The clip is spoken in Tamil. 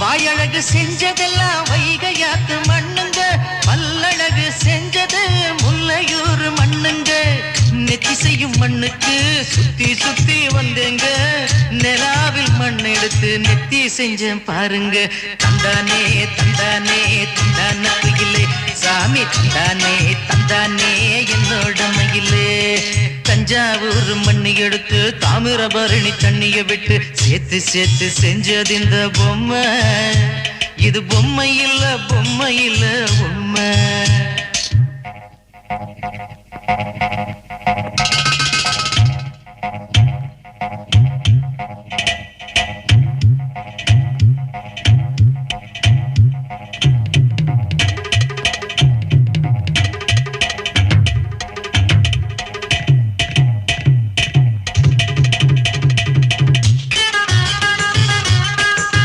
வாயழகு செஞ்சதெல்லாம் வைகையாத்து மண்ணுங்க, பல்லழகு செஞ்சது முல்லையூர் மண்ணுங்க. நெத்தி செய்யும் மண்ணுக்கு சுத்தி சுத்தி வந்தேங்க, நிலாவில் மண் எடுத்து நெத்தி செஞ்சேன் பாருங்க. தந்தானே தந்தானே தந்தான குயிலே, சாமி தந்தானே தந்தானே என்னோட மயிலே. தஞ்சாவூர் மண்ணி எடுத்து தாமிரபரணி தண்ணிய விட்டு சேர்த்து சேர்த்து செஞ்சது இந்த பொம்மை. இது பொம்மை இல்ல பொம்மை இல்ல பொம்மை.